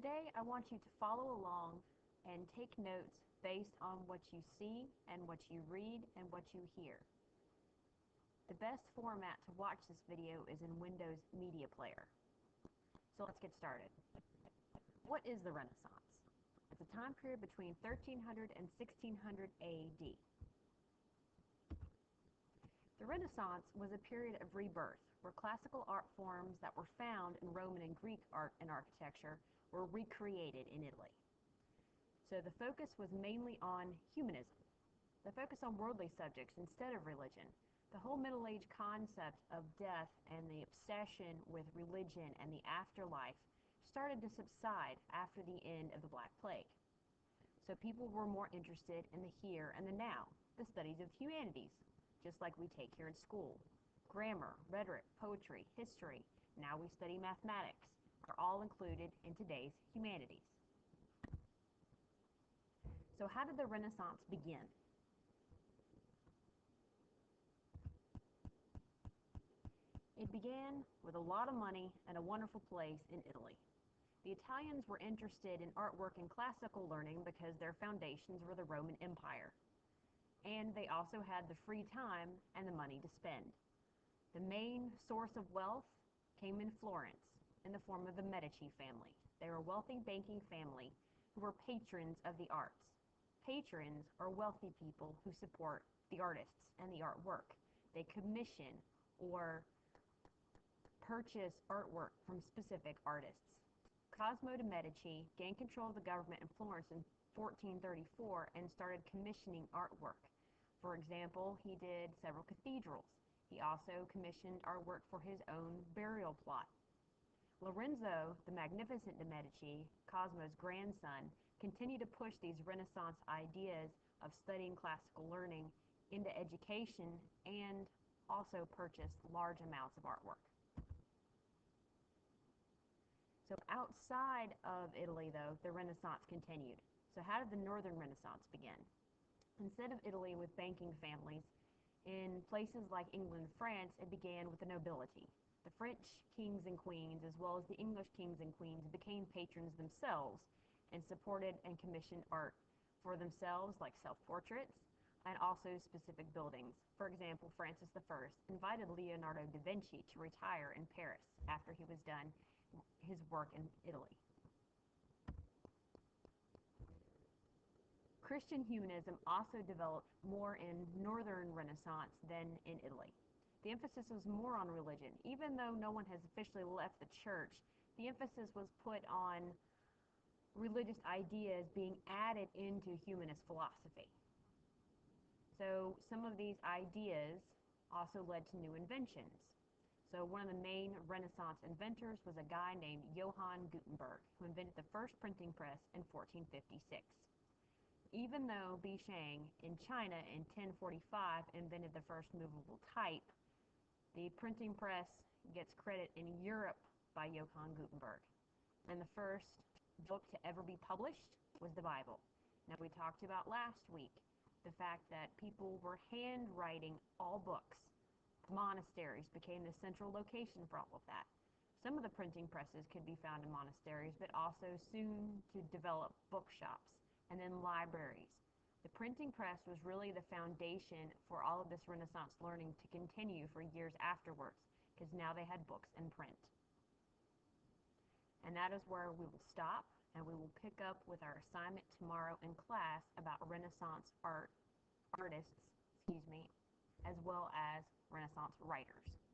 Today I want you to follow along and take notes based on what you see and what you read and what you hear. The best format to watch this video is in Windows Media Player. So let's get started. What is the Renaissance? It's a time period between 1300 and 1600 AD. The Renaissance was a period of rebirth where classical art forms that were found in Roman and Greek art and architecture were recreated in Italy. So the focus was mainly on humanism. The focus on worldly subjects instead of religion. The whole Middle Age concept of death and the obsession with religion and the afterlife started to subside after the end of the Black Plague. So people were more interested in the here and the now, the studies of humanities, just like we take here in school. Grammar, rhetoric, poetry, history, now we study mathematics, are all included in today's humanities. So how did the Renaissance begin? It began with a lot of money and a wonderful place in Italy. The Italians were interested in artwork and classical learning because their foundations were the Roman Empire. And they also had the free time and the money to spend. The main source of wealth came in Florence in the form of the Medici family. They were a wealthy banking family who were patrons of the arts. Patrons are wealthy people who support the artists and the artwork. They commission or purchase artwork from specific artists. Cosimo de' Medici gained control of the government in Florence in 1434 and started commissioning artwork. For example, he did several cathedrals. He also commissioned artwork for his own burial plot. Lorenzo the Magnificent de' Medici, Cosimo's grandson, continued to push these Renaissance ideas of studying classical learning into education and also purchased large amounts of artwork. So outside of Italy, though, the Renaissance continued. So how did the Northern Renaissance begin? Instead of Italy with banking families, in places like England and France, it began with the nobility. The French kings and queens, as well as the English kings and queens, became patrons themselves and supported and commissioned art for themselves, like self-portraits, and also specific buildings. For example, Francis I invited Leonardo da Vinci to retire in Paris after he was done his work in Italy. Christian humanism also developed more in Northern Renaissance than in Italy. The emphasis was more on religion. Even though no one has officially left the church, the emphasis was put on religious ideas being added into humanist philosophy. So some of these ideas also led to new inventions. So one of the main Renaissance inventors was a guy named Johann Gutenberg, who invented the first printing press in 1456. Even though Bi Shang in China in 1045 invented the first movable type, the printing press gets credit in Europe by Johann Gutenberg. And the first book to ever be published was the Bible. Now, we talked about last week the fact that people were handwriting all books. Monasteries became the central location for all of that. Some of the printing presses could be found in monasteries, but also soon to develop bookshops and then libraries. The printing press was really the foundation for all of this Renaissance learning to continue for years afterwards, because now they had books in print. And that is where we will stop, and we will pick up with our assignment tomorrow in class about Renaissance artists, as well as Renaissance writers.